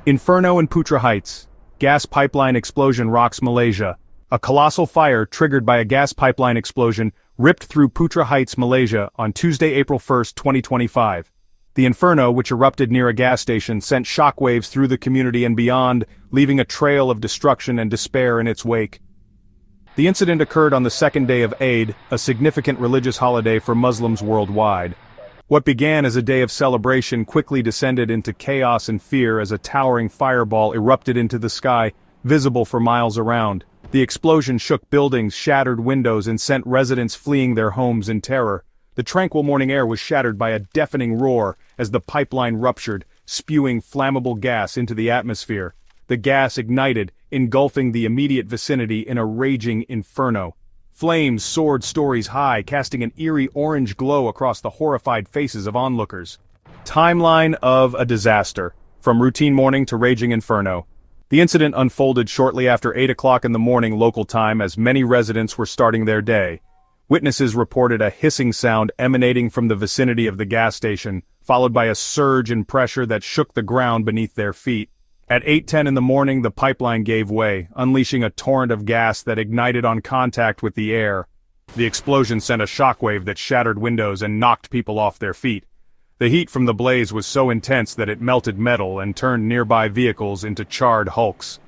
Inferno in Putra Heights. Gas pipeline explosion rocks Malaysia. A colossal fire triggered by a gas pipeline explosion ripped through Putra Heights, Malaysia on Tuesday, April 1, 2025. The inferno, which erupted near a gas station, sent shockwaves through the community and beyond, leaving a trail of destruction and despair in its wake. The incident occurred on the second day of Eid, a significant religious holiday for Muslims worldwide. What began as a day of celebration quickly descended into chaos and fear as a towering fireball erupted into the sky, visible for miles around. The explosion shook buildings, shattered windows, and sent residents fleeing their homes in terror. The tranquil morning air was shattered by a deafening roar as the pipeline ruptured, spewing flammable gas into the atmosphere. The gas ignited, engulfing the immediate vicinity in a raging inferno. Flames soared stories high, casting an eerie orange glow across the horrified faces of onlookers. Timeline of a disaster. From routine morning to raging inferno. The incident unfolded shortly after 8 o'clock in the morning local time as many residents were starting their day. Witnesses reported a hissing sound emanating from the vicinity of the gas station, followed by a surge in pressure that shook the ground beneath their feet. At 8:10 in the morning, the pipeline gave way, unleashing a torrent of gas that ignited on contact with the air. The explosion sent a shockwave that shattered windows and knocked people off their feet. The heat from the blaze was so intense that it melted metal and turned nearby vehicles into charred hulks.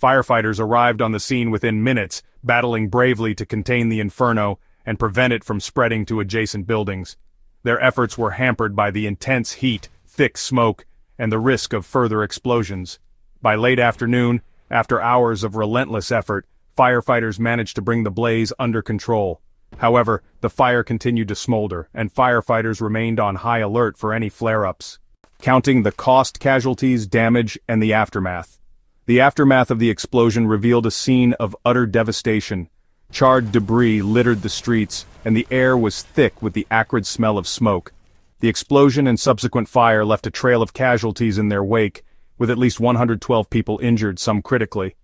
Firefighters arrived on the scene within minutes, battling bravely to contain the inferno and prevent it from spreading to adjacent buildings. Their efforts were hampered by the intense heat, thick smoke, and the risk of further explosions. By late afternoon, after hours of relentless effort, firefighters managed to bring the blaze under control. However, the fire continued to smolder, and firefighters remained on high alert for any flare-ups. Counting the cost, casualties, damage, and the aftermath. The aftermath of the explosion revealed a scene of utter devastation. Charred debris littered the streets, and the air was thick with the acrid smell of smoke. The explosion and subsequent fire left a trail of casualties in their wake, with at least 112 people injured, some critically.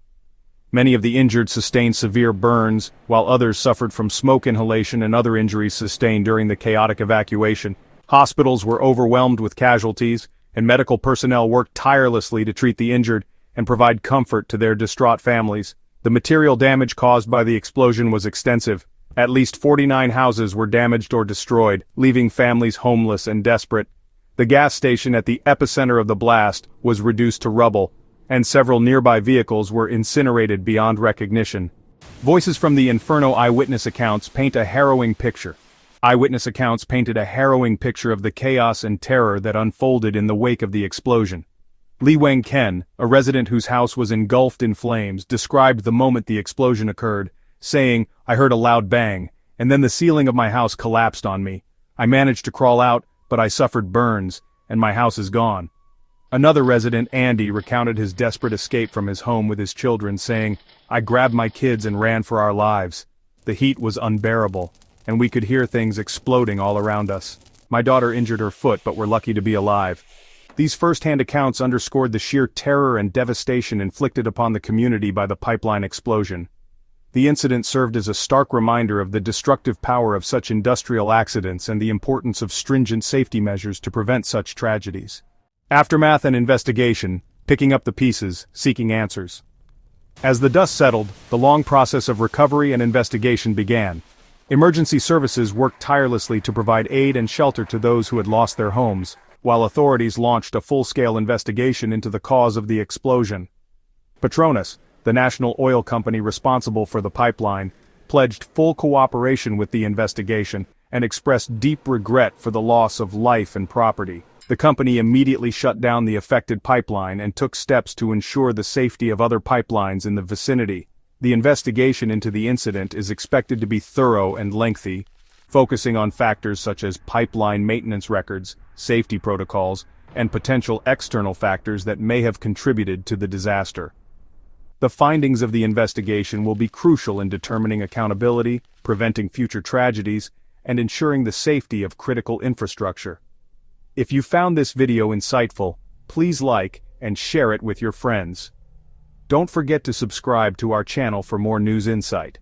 Many of the injured sustained severe burns, while others suffered from smoke inhalation and other injuries sustained during the chaotic evacuation. Hospitals were overwhelmed with casualties, and medical personnel worked tirelessly to treat the injured and provide comfort to their distraught families. The material damage caused by the explosion was extensive. At least 49 houses were damaged or destroyed, leaving families homeless and desperate. The gas station at the epicenter of the blast was reduced to rubble, and several nearby vehicles were incinerated beyond recognition. Voices from the Inferno eyewitness accounts paint a harrowing picture. Eyewitness accounts painted a harrowing picture of the chaos and terror that unfolded in the wake of the explosion. Lee Weng Ken, a resident whose house was engulfed in flames, described the moment the explosion occurred, saying, "I heard a loud bang, and then the ceiling of my house collapsed on me. I managed to crawl out, but I suffered burns, and my house is gone." Another resident, Andy, recounted his desperate escape from his home with his children, saying, "I grabbed my kids and ran for our lives. The heat was unbearable, and we could hear things exploding all around us. My daughter injured her foot, but we're lucky to be alive." These first-hand accounts underscored the sheer terror and devastation inflicted upon the community by the pipeline explosion. The incident served as a stark reminder of the destructive power of such industrial accidents and the importance of stringent safety measures to prevent such tragedies. Aftermath and investigation, picking up the pieces, seeking answers. As the dust settled, the long process of recovery and investigation began. Emergency services worked tirelessly to provide aid and shelter to those who had lost their homes, while authorities launched a full-scale investigation into the cause of the explosion. Petronas, the national oil company responsible for the pipeline, pledged full cooperation with the investigation and expressed deep regret for the loss of life and property. The company immediately shut down the affected pipeline and took steps to ensure the safety of other pipelines in the vicinity. The investigation into the incident is expected to be thorough and lengthy, focusing on factors such as pipeline maintenance records, safety protocols, and potential external factors that may have contributed to the disaster. The findings of the investigation will be crucial in determining accountability, preventing future tragedies, and ensuring the safety of critical infrastructure. If you found this video insightful, please like and share it with your friends. Don't forget to subscribe to our channel for more news insight.